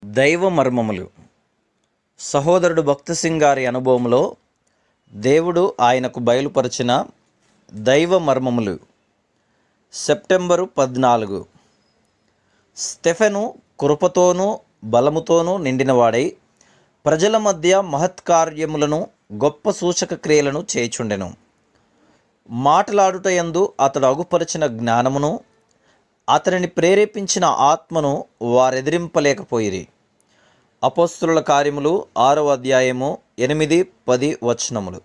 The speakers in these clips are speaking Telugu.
దైవ మర్మములు. సహోదరుడు భక్త సింగ్ గారి అనుభవంలో దేవుడు ఆయనకు బయలుపరిచిన దైవ మర్మములు. సెప్టెంబరు 14. స్టెఫెను కృపతోనూ బలముతోనూ నిండినవాడై ప్రజల మధ్య మహత్కార్యములను గొప్ప సూచక క్రియలను చేయుచుండెను. మాటలాడుటయందు అతడు అగుపరిచిన జ్ఞానమును అతనిని ప్రేరేపించిన ఆత్మను వారెదిరింపలేకపోయిరి. అపోస్తలుల కార్యములు 6వ అధ్యాయము 8-10 వచనములు.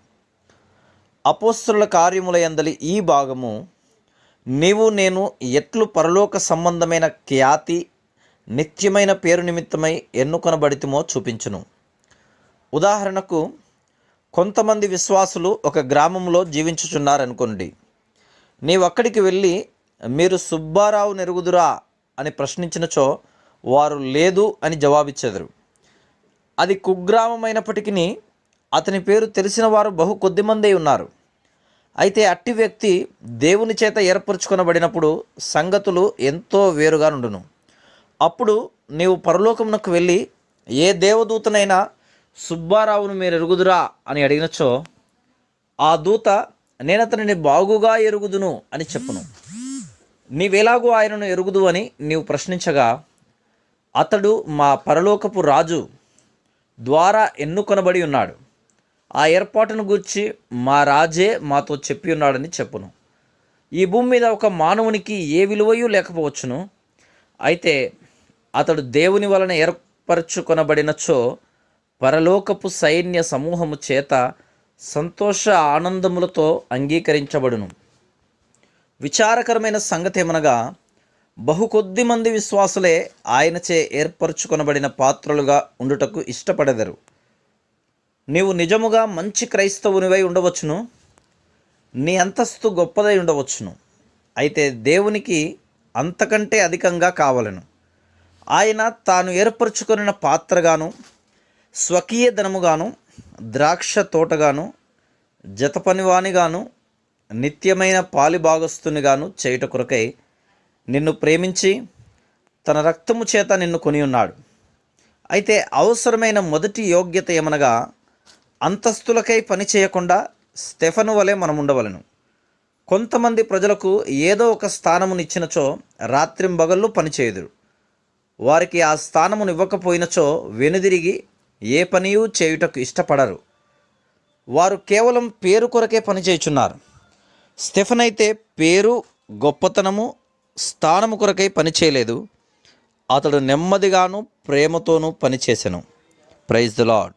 అపోస్తలుల కార్యముల యందలి ఈ భాగము నీవు నేను ఎట్లు పరలోక సంబంధమైన ఖ్యాతి నిత్యమైన పేరు నిమిత్తమై ఎన్నుకొనబడితిమో చూపించును. ఉదాహరణకు, కొంతమంది విశ్వాసులు ఒక గ్రామంలో జీవించుచున్నారనుకోండి. నీవక్కడికి వెళ్ళి మీరు సుబ్బారావు నెరుగుదురా అని ప్రశ్నించినచో వారు లేదు అని జవాబిచ్చెదరు. అది కుగ్రామమైనప్పటికీ అతని పేరు తెలిసిన వారు బహు కొద్దిమందే ఉన్నారు. అయితే అట్టి వ్యక్తి దేవుని చేత ఏర్పరచుకొనబడినప్పుడు సంగతులు ఎంతో వేరుగా నుండును. అప్పుడు నీవు పరలోకమునకు వెళ్ళి ఏ దేవదూతనైనా సుబ్బారావును మీరు ఎరుగుదురా అని అడిగినచో ఆ దూత నేనతనిని బాగుగా ఎరుగుదును అని చెప్పును. నీవెలాగూ ఆయనను ఎరుగుదు అని నీవు ప్రశ్నించగా అతడు మా పరలోకపు రాజు ద్వారా ఎన్నుకొనబడి ఉన్నాడు, ఆ ఏర్పాటును గూర్చి మా రాజే మాతో చెప్పి ఉన్నాడని చెప్పును. ఈ భూమి మీద ఒక మానవునికి ఏ విలువయూ లేకపోవచ్చును. అయితే అతడు దేవుని వలన ఏర్పరచుకొనబడినచో పరలోకపు సైన్య సమూహము చేత సంతోష ఆనందములతో అంగీకరించబడును. విచారకరమైన సంగతి ఏమనగా, బహు కొద్ది మంది విశ్వాసులే ఆయనచే ఏర్పరచుకొనబడిన పాత్రలుగా ఉండుటకు ఇష్టపడెదరు. నీవు నిజముగా మంచి క్రైస్తవునివై ఉండవచ్చును, నీ అంతస్తు గొప్పదై ఉండవచ్చును. అయితే దేవునికి అంతకంటే అధికంగా కావలెను. ఆయన తాను ఏర్పరచుకొనిన పాత్రగాను, స్వకీయ ధనముగాను, ద్రాక్ష తోటగాను, జతపనివానిగాను, నిత్యమైన పాలిభాగస్తునిగాను చేయుట కొరకై నిన్ను ప్రేమించి తన రక్తము చేత నిన్ను కొని ఉన్నాడు. అయితే అవసరమైన మొదటి యోగ్యత ఏమనగా, అంతస్తులకై పని చేయకుండా స్టెఫను వలె మనం ఉండవలను. కొంతమంది ప్రజలకు ఏదో ఒక స్థానమునిచ్చినచో రాత్రింబగళ్ళు పనిచేయుదురు. వారికి ఆ స్థానమును ఇవ్వకపోయినచో వెనుదిరిగి ఏ పనియూ చేయుటకు ఇష్టపడరు. వారు కేవలం పేరు కొరకే పనిచేయుచున్నారు. స్టెఫెన్ అయితే పేరు, గొప్పతనము, స్థానము కొరకై పనిచేయలేదు. అతడు నెమ్మదిగాను ప్రేమతోనూ పనిచేసెను. Praise the lord.